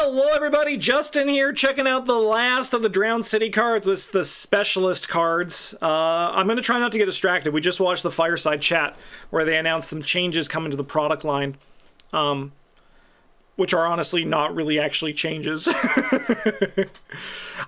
Hello everybody, Justin here, checking out the last of the Drowned City cards. This is the specialist cards. I'm going to try not to get distracted. We just watched the Fireside Chat where they announced some changes coming to the product line, which are honestly not really actually changes.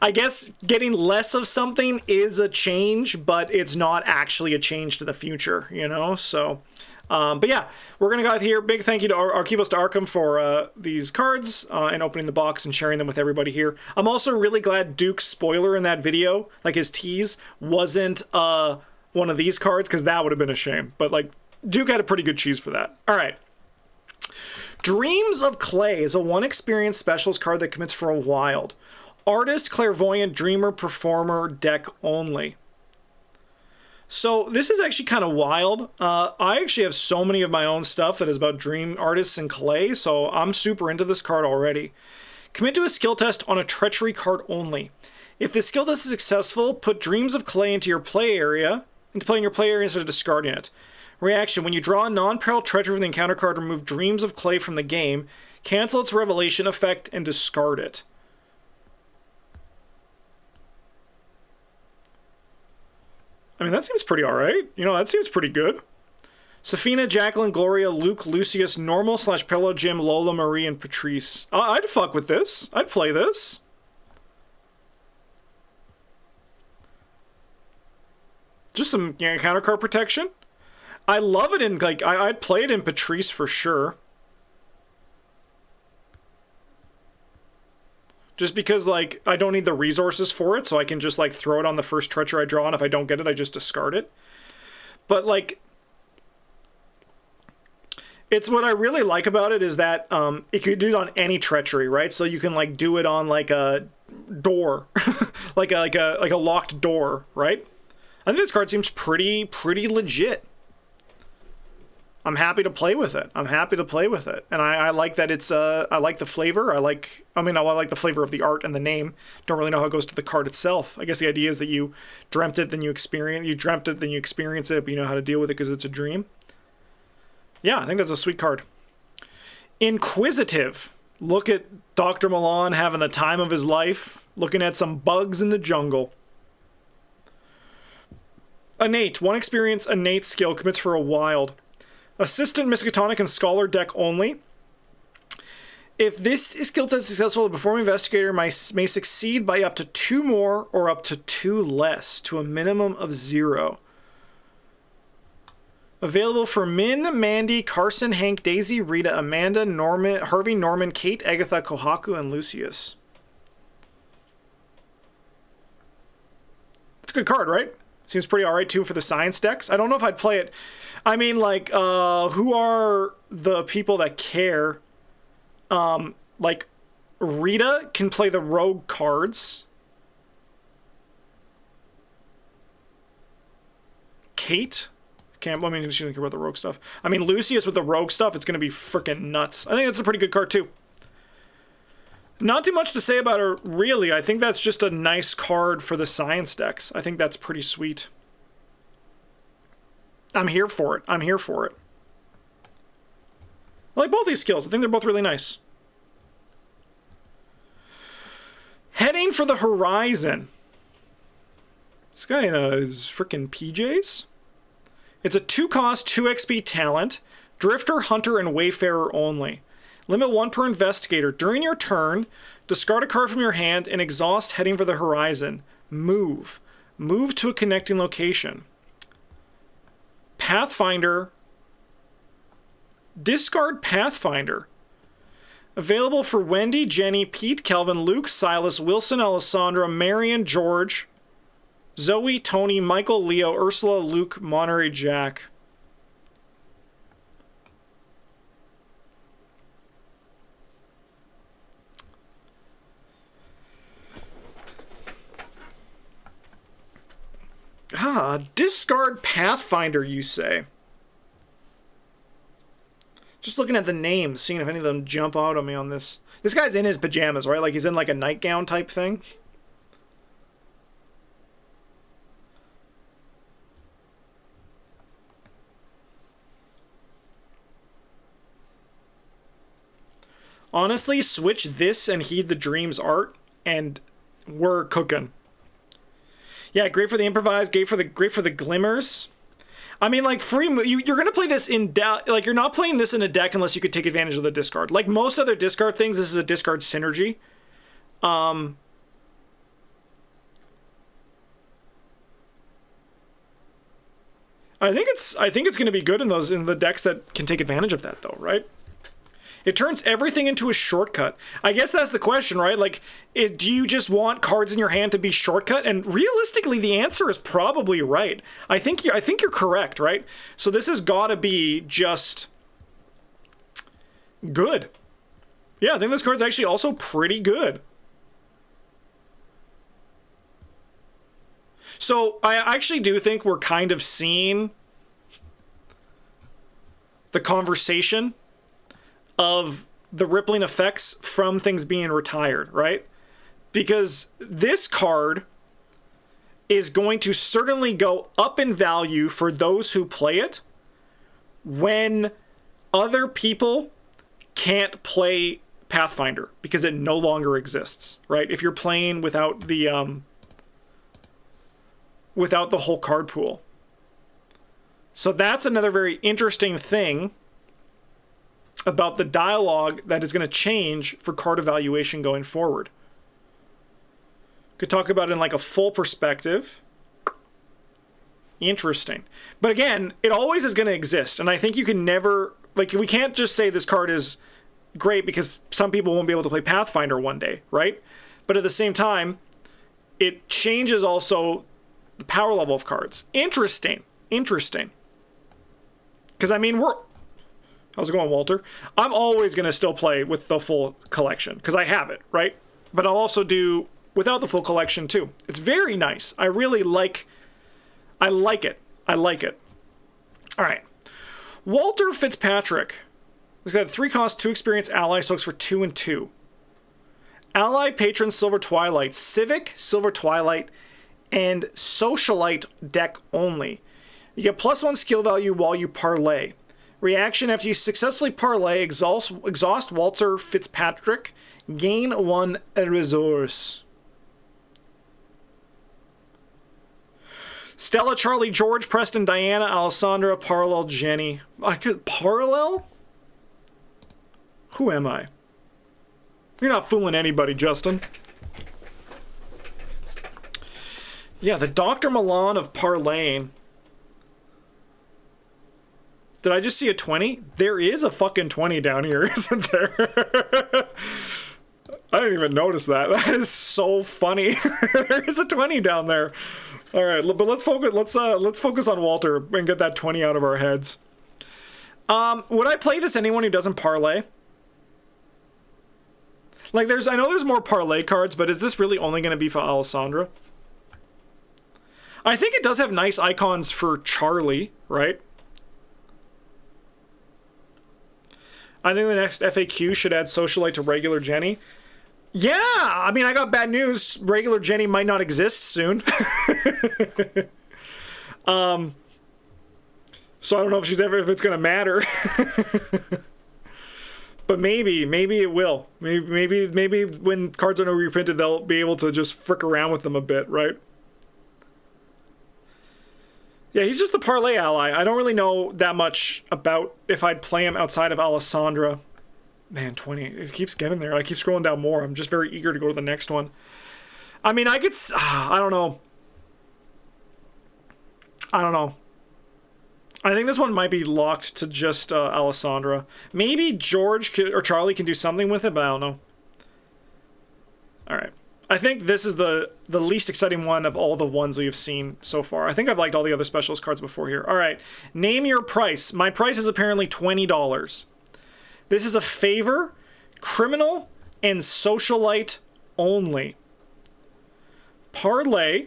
I guess getting less of something is a change, but it's not actually a change to the future, you know? So, but yeah, we're going to go out here. Big thank you to Archivos to Arkham for these cards and opening the box and sharing them with everybody here. I'm also really glad Duke's spoiler in that video, like his tease, wasn't one of these cards, because that would have been a shame. But like, Duke had a pretty good cheese for that. All right. Dreams of Clay is a 1 experience specials card that commits for a wild. Artist, clairvoyant, dreamer, performer, deck only. So this is actually kind of wild. I actually have so many of my own stuff that is about dream artists and clay, so I'm super into this card already. Commit to a skill test on a treachery card only. If the skill test is successful, put Dreams of Clay into play in your play area instead of discarding it. Reaction: when you draw a non-peril treachery from the encounter card, remove Dreams of Clay from the game, cancel its revelation effect, and discard it. I mean, that seems pretty alright. You know, that seems pretty good. Safina, Jacqueline, Gloria, Luke, Lucius, Normal / Pillow Jim, Lola, Marie, and Patrice. I'd fuck with this. I'd play this. Just some counter card protection. I love it in, like, I'd play it in Patrice for sure. Just because, like, I don't need the resources for it, so I can just, like, throw it on the first treacher I draw, and if I don't get it, I just discard it. But, like, it's what I really like about it is that it could do it on any treachery, right? So you can, like, do it on, like, a door. like a locked door, right? I think this card seems pretty legit. I'm happy to play with it. And I like that it's, I like the flavor. I like the flavor of the art and the name. Don't really know how it goes to the card itself. I guess the idea is that you dreamt it, then you experience it, but you know how to deal with it because it's a dream. Yeah, I think that's a sweet card. Inquisitive. Look at Dr. Milan having the time of his life, looking at some bugs in the jungle. Innate. 1 experience, innate skill, commits for a wild. Assistant, Miskatonic, and Scholar deck only. If this skill test is successful, the performing investigator may succeed by up to 2 more or up to 2 less, to a minimum of 0. Available for Min, Mandy, Carson, Hank, Daisy, Rita, Amanda, Norman, Harvey, Norman, Kate, Agatha, Kohaku, and Lucius. It's a good card, right? Seems pretty alright, too, for the science decks. I don't know if I'd play it. I mean, like, who are the people that care? Like, Rita can play the rogue cards. Kate? She doesn't care about the rogue stuff. I mean, Lucius with the rogue stuff, it's going to be freaking nuts. I think that's a pretty good card, too. Not too much to say about her, really. I think that's just a nice card for the science decks. I think that's pretty sweet. I'm here for it. I like both these skills. I think they're both really nice. Heading for the Horizon. This guy in his freaking PJs. It's a 2-cost, 2 XP talent. Drifter, Hunter, and Wayfarer only. Limit 1 per investigator. During your turn, discard a card from your hand and exhaust Heading for the Horizon. Move. Move to a connecting location. Pathfinder. Discard Pathfinder. Available for Wendy, Jenny, Pete, Kelvin, Luke, Silas, Wilson, Alessandra, Marion, George, Zoe, Tony, Michael, Leo, Ursula, Luke, Monterey, Jack. Discard Pathfinder, you say? Just looking at the names, seeing if any of them jump out on me on this. This guy's in his pajamas, right? Like he's in like a nightgown type thing. Honestly, switch this and Heed the Dreams art, and we're cooking. Yeah, great for the improvised, great for the glimmers. I mean, like, you're gonna play this in like, you're not playing this in a deck unless you could take advantage of the discard. Like most other discard things, this is a discard synergy. I think it's gonna be good in the decks that can take advantage of that, though, right? It turns everything into a shortcut. I guess that's the question, right? Like, do you just want cards in your hand to be shortcut? And realistically, the answer is probably right. I think you're correct, right? So this has got to be just good. Yeah, I think this card's actually also pretty good. So I actually do think we're kind of seeing the conversation of the rippling effects from things being retired, right? Because this card is going to certainly go up in value for those who play it when other people can't play Pathfinder because it no longer exists, right? If you're playing without the whole card pool. So that's another very interesting thing about the dialogue that is going to change for card evaluation going forward. Could talk about it in like a full perspective. Interesting. But again, it always is going to exist. And I think you can never, like, we can't just say this card is great because some people won't be able to play Pathfinder one day, right? But at the same time, it changes also the power level of cards. Interesting. Because, I mean, how's it going, Walter? I'm always going to still play with the full collection because I have it, right? But I'll also do without the full collection too. It's very nice. I really like it. I like it. All right. Walter Fitzpatrick. He's got a 3-cost, 2 experience ally, so looks for 2 and 2. Ally, Patron, Silver Twilight, Civic, Silver Twilight, and Socialite deck only. You get +1 skill value while you parlay. Reaction: after you successfully parlay, exhaust Walter Fitzpatrick, gain 1 resource. Stella, Charlie, George, Preston, Diana, Alessandra, Parallel, Jenny. I could Parallel? Who am I? You're not fooling anybody, Justin. Yeah, the Dr. Milan of parlaying. Did I just see a 20? There is a fucking 20 down here, isn't there? I didn't even notice that. That is so funny. There is a 20 down there. All right, but let's focus. Let's focus on Walter and get that 20 out of our heads. Would I play this anyone who doesn't parlay? Like, I know there's more parlay cards, but is this really only going to be for Alessandra? I think it does have nice icons for Charlie, right? I think the next FAQ should add Socialite to regular Jenny. Yeah, I mean, I got bad news. Regular Jenny might not exist soon. So I don't know if it's gonna matter. But maybe it will. Maybe when cards are no reprinted, they'll be able to just frick around with them a bit, right? Yeah, he's just the parlay ally. I don't really know that much about if I'd play him outside of Alessandra. Man, 20. It keeps getting there. I keep scrolling down more. I'm just very eager to go to the next one. I mean, I don't know. I think this one might be locked to just Alessandra. Maybe George or Charlie can do something with it, but I don't know. All right. I think this is the least exciting one of all the ones we have seen so far. I think I've liked all the other specialist cards before here. All right. Name your price. My price is apparently $20. This is a favor, criminal, and socialite only. Parlay.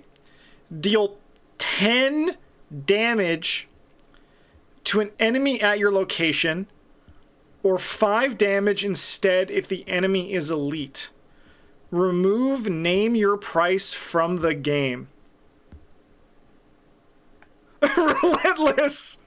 Deal 10 damage to an enemy at your location, or 5 damage instead if the enemy is elite. Remove name your price from the game. Relentless.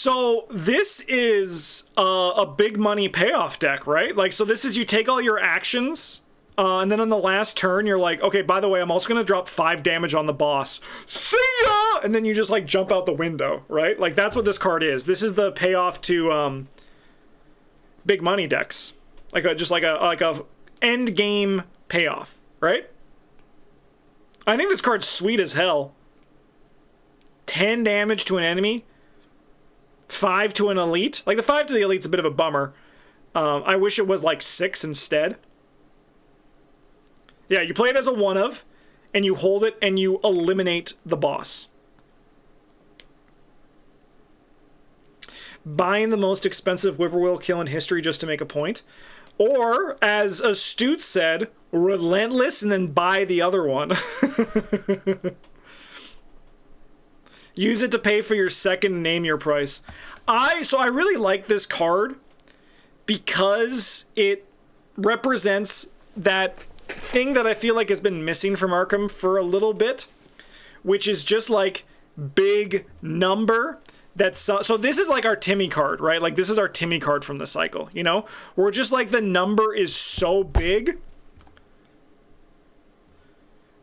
So this is a big money payoff deck, right? Like, so this is you take all your actions, and then on the last turn, you're like, okay, by the way, I'm also going to drop 5 damage on the boss. See ya! And then you just, like, jump out the window, right? Like, that's what this card is. This is the payoff to big money decks. Just like a end game payoff, right? I think this card's sweet as hell. 10 damage to an enemy. 5 to an elite. Like, the 5 to the elite's a bit of a bummer. I wish it was, like, 6 instead. Yeah, you play it as a one of, and you hold it, and you eliminate the boss. Buying the most expensive whippoorwill kill in history just to make a point. Or, as Astute said, relentless and then buy the other one. Use it to pay for your second, name your price. So I really like this card because it represents that thing that I feel like has been missing from Arkham for a little bit, which is just like big number. So this is like our Timmy card, right? Like this is our Timmy card from the cycle, you know? Where just like the number is so big.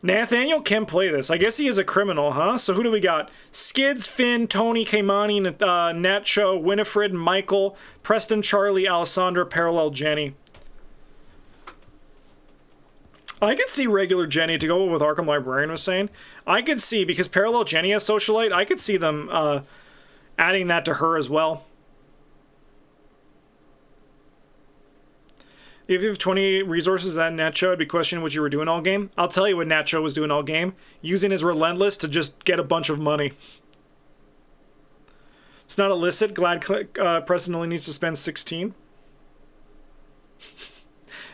Nathaniel can play this. I guess he is a criminal, huh? So who do we got? Skids, Finn, Tony, Kaimani, Nacho, Winifred, Michael, Preston, Charlie, Alessandra, Parallel, Jenny. I could see regular Jenny, to go with what Arkham Librarian was saying. I could see, because Parallel Jenny has Socialite, I could see them adding that to her as well. If you have 28 resources that Nacho, I'd be questioning what you were doing all game. I'll tell you what Nacho was doing all game. Using his Relentless to just get a bunch of money. It's not illicit. Glad Preston only needs to spend 16.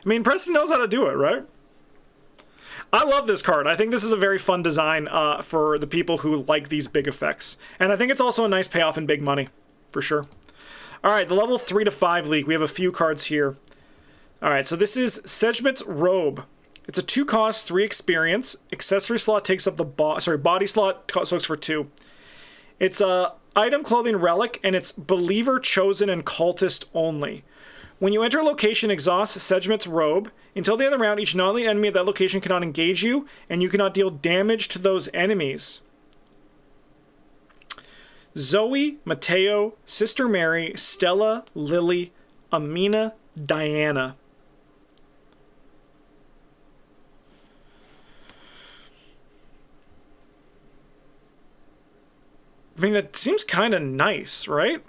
I mean, Preston knows how to do it, right? I love this card. I think this is a very fun design for the people who like these big effects. And I think it's also a nice payoff in big money, for sure. All right, the level 3 to 5 league. We have a few cards here. All right, so this is Sejmet's Robe. It's a 2 cost, 3 experience. Accessory slot takes up the body slot, so it's for 2. It's a item, clothing, relic, and it's believer, chosen, and cultist only. When you enter a location, exhaust Sejmet's Robe. Until the end of the round, each non-elite enemy at that location cannot engage you, and you cannot deal damage to those enemies. Zoe, Mateo, Sister Mary, Stella, Lily, Amina, Diana. I mean, that seems kind of nice, right?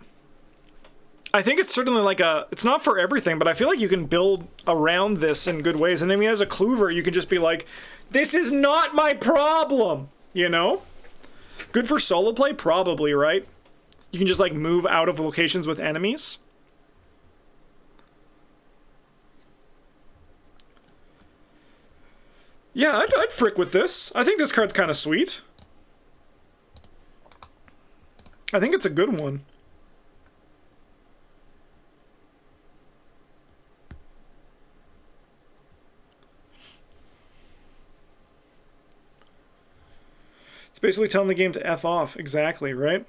I think it's certainly like it's not for everything, but I feel like you can build around this in good ways. And I mean, as a Clover, you can just be like, this is not my problem, you know? Good for solo play? Probably, right? You can just like move out of locations with enemies. Yeah, I'd frick with this. I think this card's kind of sweet. I think it's a good one. It's basically telling the game to F off. Exactly, right?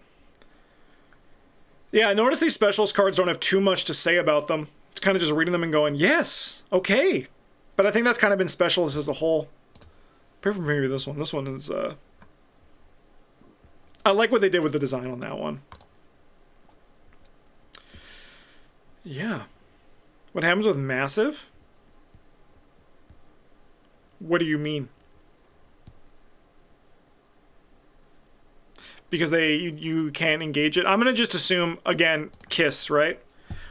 Yeah, I notice these specialist cards don't have too much to say about them. It's kind of just reading them and going, yes, okay. But I think that's kind of been specialist as a whole. Pray for maybe this one. This one is, I like what they did with the design on that one. Yeah. What happens with Massive? What do you mean? Because you can't engage it. I'm going to just assume, again, Kiss, right?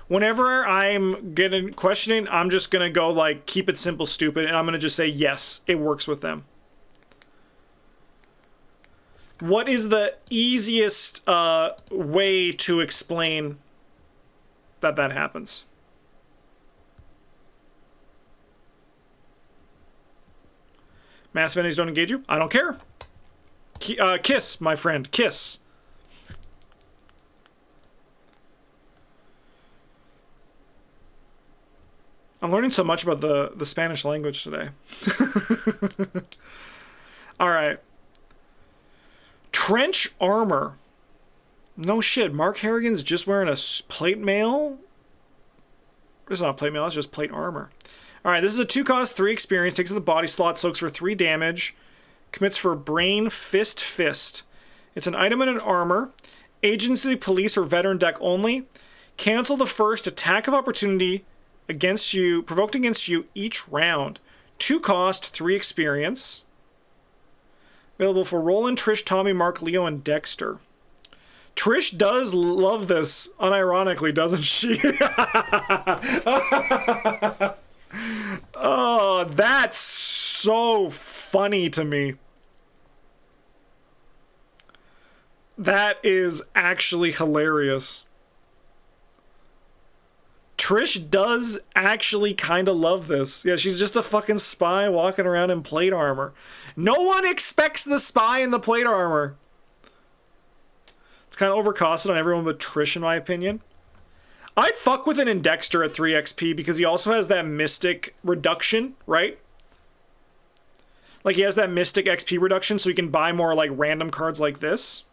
Whenever I'm getting questioning, I'm just going to go like, keep it simple, stupid, and I'm going to just say, yes, it works with them. What is the easiest way to explain that happens? Mass enemies don't engage you? I don't care. Kiss, my friend. Kiss. I'm learning so much about the Spanish language today. All right. Trench armor. No shit, Mark Harrigan's just wearing a plate mail? It's not plate mail, it's just plate armor. Alright, this is a 2 cost, 3 experience, takes to the body slot, soaks for 3 damage, commits for brain, fist. It's an item in an armor, agency, police, or veteran deck only. Cancel the first attack of opportunity against you, provoked against you each round. 2 cost, 3 experience. Available for Roland, Trish, Tommy, Mark, Leo, and Dexter. Trish does love this, unironically, doesn't she? Oh, that's so funny to me. That is actually hilarious. Trish does actually kind of love this. Yeah, she's just a fucking spy walking around in plate armor. No one expects the spy in the plate armor. It's kind of overcosted on everyone but Trish, in my opinion. I'd fuck with it in Dexter at 3 XP because he also has that mystic reduction, right? Like, he has that mystic XP reduction, so he can buy more, like, random cards like this.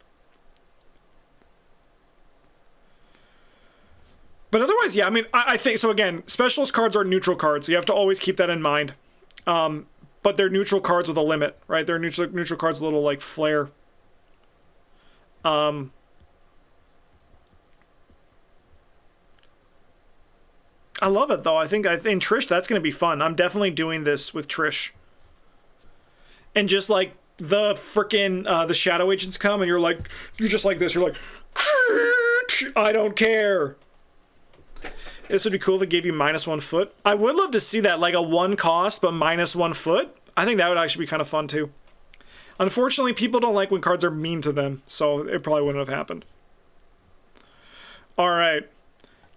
But otherwise, yeah, I mean, I think, so again, specialist cards are neutral cards, so you have to always keep that in mind. But they're neutral cards with a limit, right? They're neutral cards with a little, like, flair. I love it, though. I think Trish, that's going to be fun. I'm definitely doing this with Trish. And just, like, the frickin', the Shadow Agents come, and you're just like this. You're like, I don't care. This would be cool if it gave you -1 foot. I would love to see that, like a 1 cost, but -1 foot. I think that would actually be kind of fun, too. Unfortunately, people don't like when cards are mean to them, so it probably wouldn't have happened. Alright.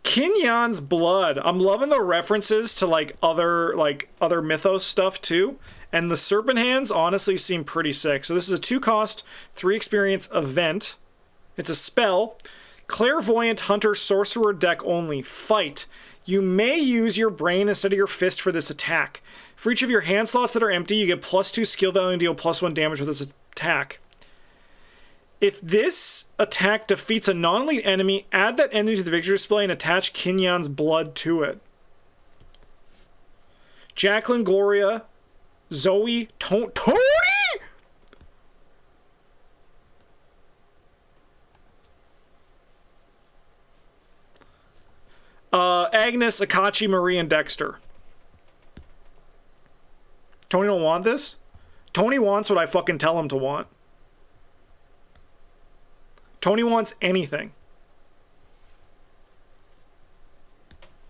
Kinyan's Blood. I'm loving the references to, like, other mythos stuff, too. And the Serpent Hands honestly seem pretty sick. So this is a 2 cost, 3 experience event. It's a spell. Clairvoyant Hunter Sorcerer deck only. Fight. You may use your brain instead of your fist for this attack. For each of your hand slots that are empty, you get +2 skill value and deal +1 damage with this attack. If this attack defeats a non-elite enemy, add that enemy to the victory display and attach Kinyan's Blood to it. Jacqueline, Gloria, Zoe, Tony? Agnes, Akachi, Marie, and Dexter. Tony don't want this? Tony wants what I fucking tell him to want. Tony wants anything.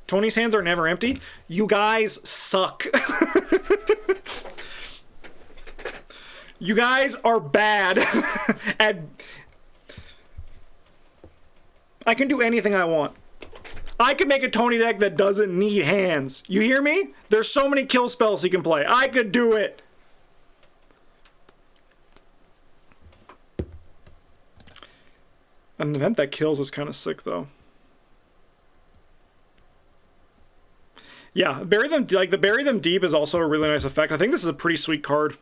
Tony's hands are never empty. You guys suck. You guys are bad. I can do anything I want. I could make a Tony deck that doesn't need hands. You hear me? There's so many kill spells he can play. I could do it. An event that kills is kind of sick, though. Yeah, bury them, like the bury them deep is also a really nice effect. I think this is a pretty sweet card.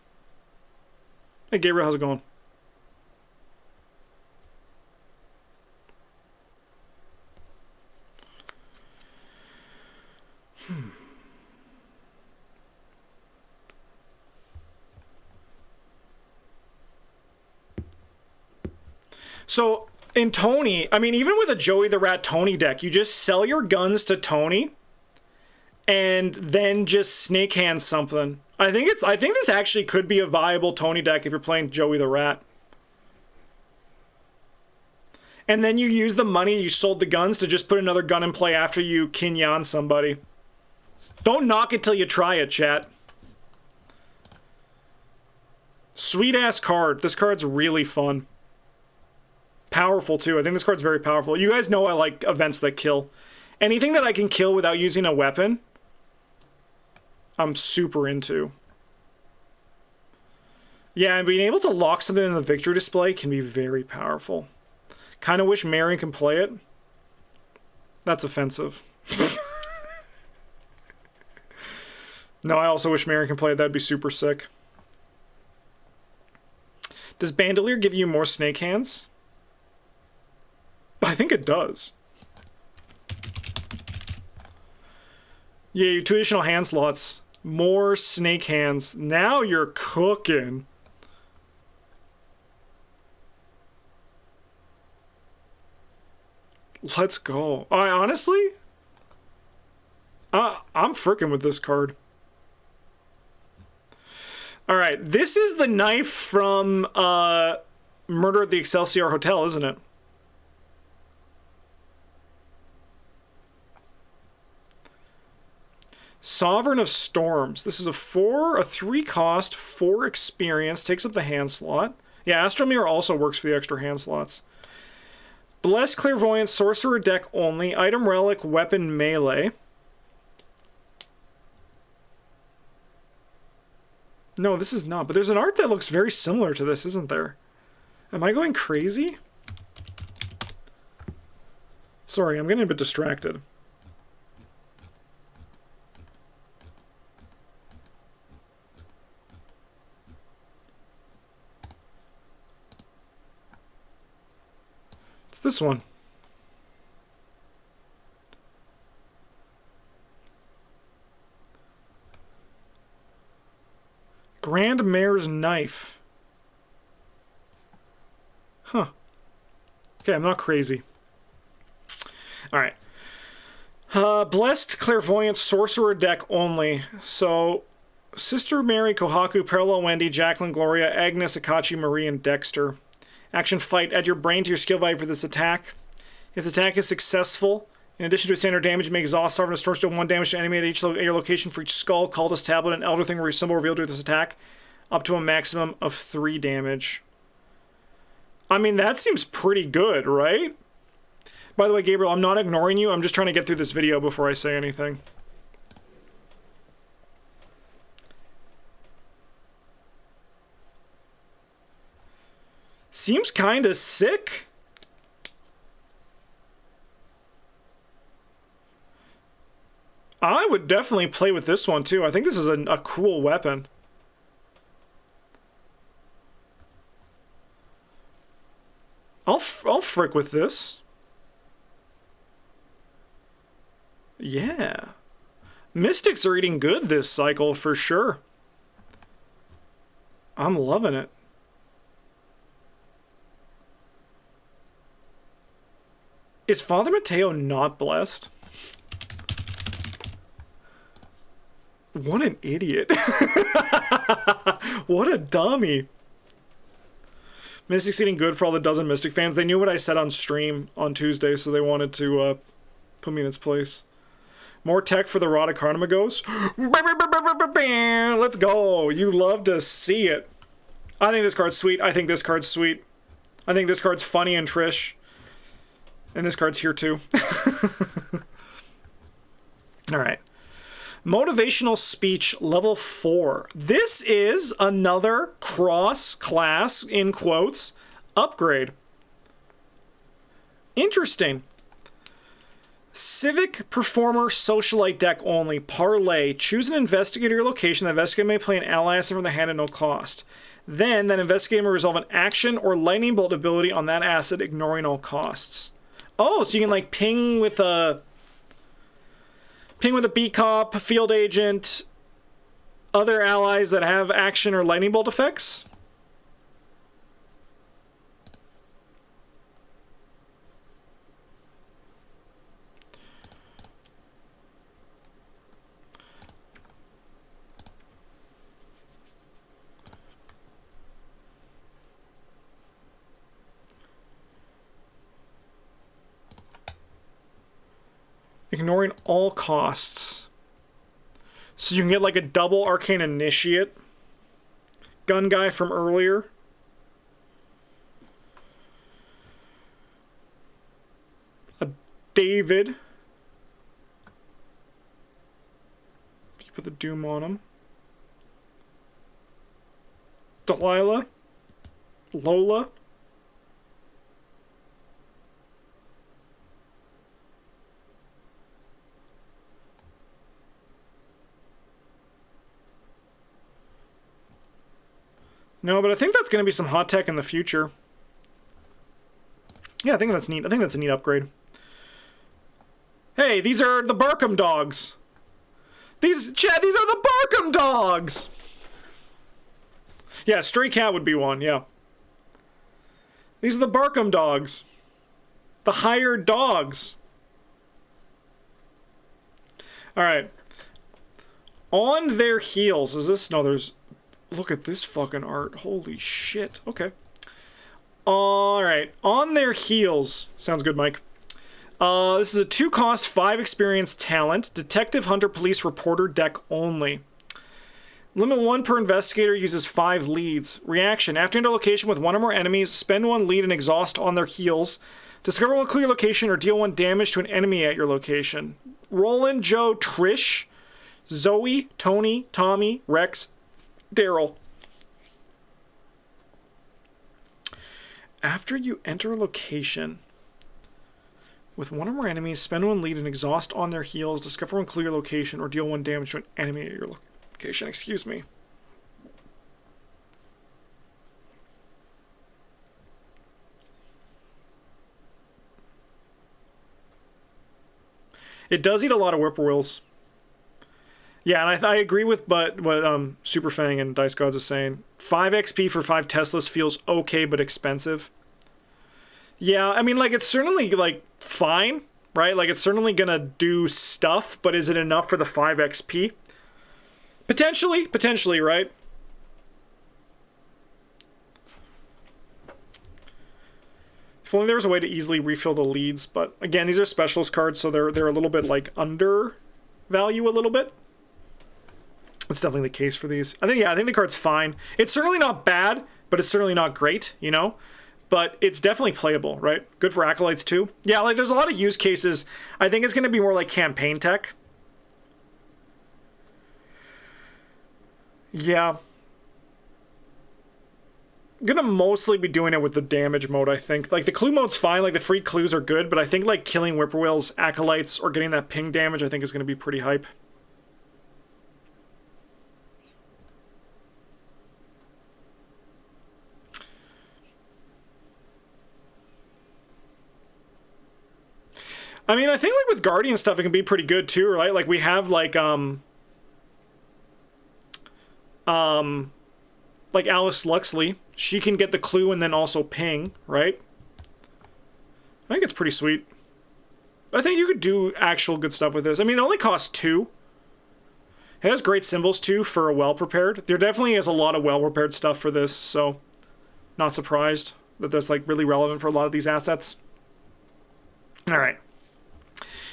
Hey Gabriel, how's it going? So in Tony, I mean, even with a Joey the Rat Tony deck, you just sell your guns to Tony and then just snake hand something. I think this actually could be a viable Tony deck if you're playing Joey the Rat. And then you use the money you sold the guns to just put another gun in play after you Kinyan somebody. Don't knock it till you try it, chat. Sweet ass card. This card's really fun. Powerful too. I think this card's very powerful. You guys know I like events that kill. Anything that I can kill without using a weapon, I'm super into. Yeah, and being able to lock something in the victory display can be very powerful. Kind of wish Marion can play it. That's offensive. No, I also wish Marion can play it. That'd be super sick. Does Bandolier give you more snake hands? I think it does. Yeah, 2 additional hand slots. More snake hands. Now you're cooking. Let's go. Honestly, I'm freaking with this card. All right, this is the knife from Murder at the Excelsior Hotel, isn't it? Sovereign of Storms. This is a 3 cost, 4 experience, takes up the hand slot. Yeah, Astral Mirror also works for the extra hand slots. Blessed Clairvoyant, Sorcerer deck only, item relic, weapon melee. No, this is not, but there's an art that looks very similar to this, isn't there? Am I going crazy? Sorry, I'm getting a bit distracted. It's this one. Grand Mare's Knife. Huh. Okay, I'm not crazy. Alright. Blessed Clairvoyant Sorcerer deck only. So, Sister Mary, Kohaku, Parallel Wendy, Jacqueline, Gloria, Agnes, Akachi, Marie, and Dexter. Action fight. Add your brain to your skill value for this attack. If the attack is successful, in addition to its standard damage, you may exhaust Sovereign of Storms, deal 1 damage to enemy at your location for each skull, cultist, tablet, and elder thing where your symbol revealed during this attack, up to a maximum of 3 damage. I mean, that seems pretty good, right? By the way, Gabriel, I'm not ignoring you. I'm just trying to get through this video before I say anything. Seems kind of sick. I would definitely play with this one, too. I think this is a cool weapon. I'll frick with this. Yeah. Mystics are eating good this cycle, for sure. I'm loving it. Is Father Mateo not blessed? What an idiot. What a dummy. Mystic's eating good for all the dozen Mystic fans. They knew what I said on stream on Tuesday, so they wanted to put me in its place. More tech for the Rod Karnama Ghost. Let's go. You love to see it. I think this card's sweet. I think this card's sweet. I think this card's funny and Trish. And this card's here too. Alright. Motivational Speech, level 4. This is another cross-class, in quotes, upgrade. Interesting. Civic Performer Socialite deck only. Parlay. Choose an investigator your location. The investigator may play an ally asset from the hand at no cost. Then, that investigator may resolve an action or lightning bolt ability on that asset, ignoring all costs. Oh, so you can, like, ping with a B-Cop, Field Agent, other allies that have action or lightning bolt effects? Ignoring all costs. So you can get like a double Arcane Initiate. Gun guy from earlier. A David. You put the Doom on him. Delilah. Lola. No, but I think that's going to be some hot tech in the future. Yeah, I think that's neat. I think that's a neat upgrade. Hey, these are the Barkham dogs. Chad, these are the Barkham dogs! Yeah, stray cat would be one, yeah. These are the Barkham dogs. The hired dogs. Alright. On their heels. Is this? No, there's... Look at this fucking art. Holy shit. Okay. Alright. On their heels. Sounds good, Mike. This is a 2-cost, 5 experience talent. Detective, Hunter, Police, Reporter deck only. Limit 1 per investigator, uses 5 leads. Reaction. After enter a location with 1 or more enemies, spend 1 lead and exhaust on their heels. Discover 1 clear location or deal 1 damage to an enemy at your location. Roland, Joe, Trish, Zoe, Tony, Tommy, Rex, Daryl. After you enter a location with 1 or more enemies, spend 1 lead and exhaust on their heels. Discover 1 clear location or deal 1 damage to an enemy at your location. Excuse me. It does eat a lot of whippoorwills. Yeah, and I agree with what Super Fang and Dice Gods is saying. 5 XP for 5 Teslas feels okay, but expensive. Yeah, I mean, like, it's certainly, like, fine, right? Like, it's certainly gonna do stuff, but is it enough for the 5 XP? Potentially, right? If only there was a way to easily refill the leads, but again, these are specialist cards, so they're a little bit, like, under value a little bit. That's definitely the case for these. I think the card's fine. It's certainly not bad, but it's certainly not great, you know? But it's definitely playable, right? Good for Acolytes, too. Yeah, like, there's a lot of use cases. I think it's going to be more like campaign tech. Yeah. I'm going to mostly be doing it with the damage mode, I think. Like, the clue mode's fine. Like, the free clues are good. But I think, like, killing Whippoorwills, Acolytes, or getting that ping damage, I think is going to be pretty hype. I mean, I think, like, with Guardian stuff, it can be pretty good, too, right? Like, we have, like Alice Luxley. She can get the clue and then also ping, right? I think it's pretty sweet. I think you could do actual good stuff with this. I mean, it only costs 2. It has great symbols, too, for a well-prepared. There definitely is a lot of well-prepared stuff for this, so not surprised that that's, like, really relevant for a lot of these assets. All right.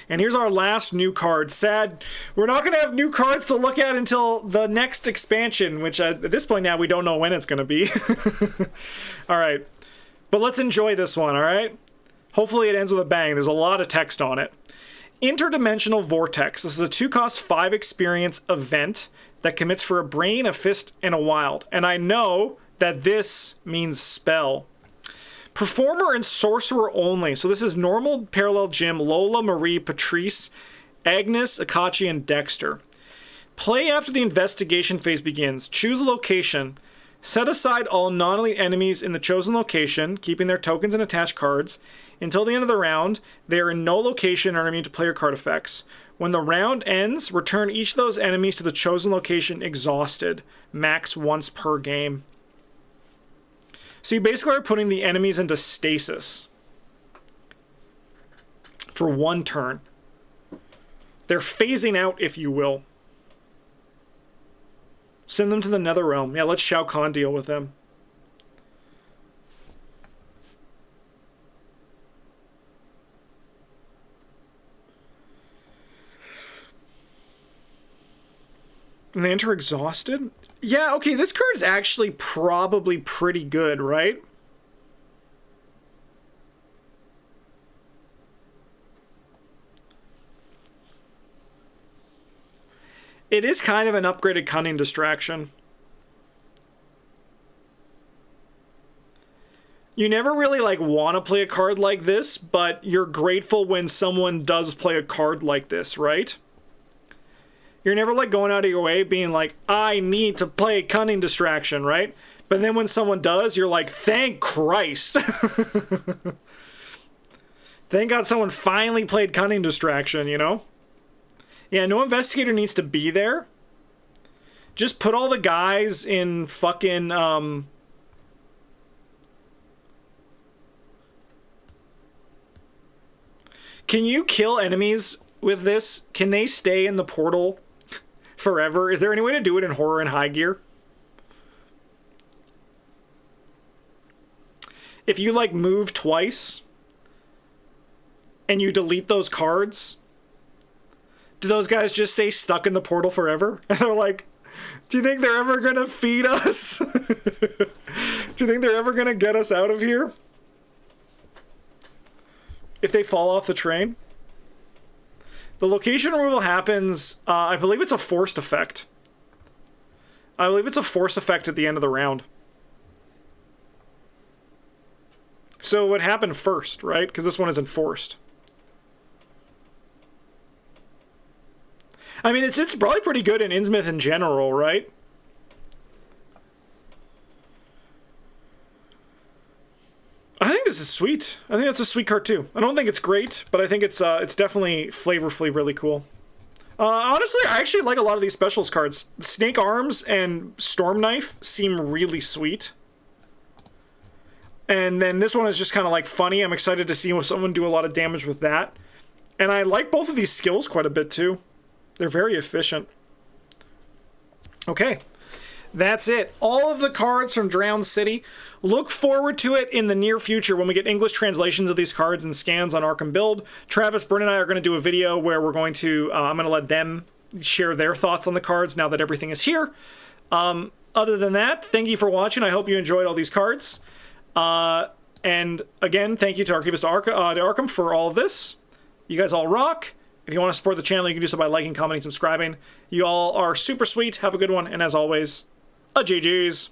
And here's our last new card. Sad, we're not going to have new cards to look at until the next expansion, which at this point now we don't know when it's going to be. All right. But let's enjoy this one, all right? Hopefully it ends with a bang. There's a lot of text on it. Interdimensional Vortex. This is a 2-cost, 5 experience event that commits for a brain, a fist, and a wild. And I know that this means spell. Performer and sorcerer only. So this is normal, parallel, Jim, Lola, Marie, Patrice, Agnes, Akachi, and Dexter. Play after the investigation phase begins. Choose a location. Set aside all non-elite enemies in the chosen location, keeping their tokens and attached cards. Until the end of the round, they are in no location and are immune to player card effects. When the round ends, return each of those enemies to the chosen location exhausted. Max once per game. So you basically are putting the enemies into stasis for 1 turn. They're phasing out, if you will. Send them to the Nether Realm. Yeah, let Shao Kahn deal with them. And they enter exhausted? Yeah, okay, this card is actually probably pretty good, right? It is kind of an upgraded Cunning Distraction. You never really, like, want to play a card like this, but you're grateful when someone does play a card like this, right? You're never, like, going out of your way being like, I need to play Cunning Distraction, right? But then when someone does, you're like, thank Christ. Thank God someone finally played Cunning Distraction, you know? Yeah, no investigator needs to be there. Just put all the guys in fucking, Can you kill enemies with this? Can they stay in the portal forever? Is there any way to do it in horror and high gear? If you, like, move twice and you delete those cards, do those guys just stay stuck in the portal forever? And they're like, do you think they're ever gonna feed us? Do you think they're ever gonna get us out of here? If they fall off the train? The location removal happens, I believe it's a forced effect. I believe it's a force effect at the end of the round. So it would happen first, right? Because this one is enforced. I mean, it's probably pretty good in Innsmouth in general, right? I think this is sweet. I think that's a sweet card too. I don't think it's great, but I think it's definitely flavorfully really cool. Honestly, I actually like a lot of these specials cards. Snake Arms and Storm Knife seem really sweet. And then this one is just kind of like funny. I'm excited to see someone do a lot of damage with that. And I like both of these skills quite a bit too. They're very efficient. Okay, that's it. All of the cards from Drowned City. Look forward to it in the near future when we get English translations of these cards and scans on Arkham Build. Travis, Bryn, and I are going to do a video where we're going to, I'm going to let them share their thoughts on the cards now that everything is here. Other than that, thank you for watching. I hope you enjoyed all these cards. And again, thank you to Archivist Arkham for all of this. You guys all rock. If you want to support the channel, you can do so by liking, commenting, subscribing. You all are super sweet. Have a good one. And as always, a GG's.